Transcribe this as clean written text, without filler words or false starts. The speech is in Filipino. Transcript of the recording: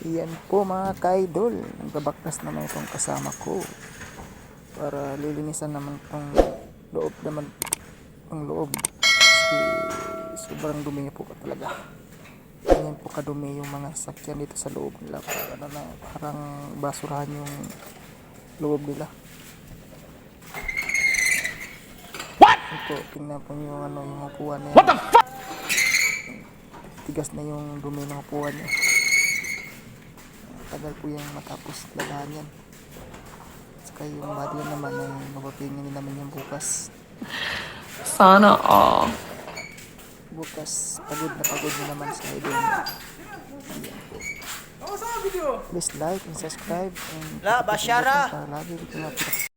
Iyan po mga kaidol, nagbabaktas naman itong kasama ko para lilinisan naman ang loob naman, ang loob kasi sobrang dumi po talaga. Ganyan po kadumi yung mga sakyan dito sa loob nila, parang basurahan yung loob nila. Ito, tingnan po yung yung upuan na yan. What the fuck? Tigas na yung dumi ng upuan niya. Tagal po yung matapos lagahan yan. Saka yung body naman ay mapapingin naman yung bukas. Sana all. Bukas pagod na naman sa idol. Please like and subscribe and La, Bashara! para lagi dito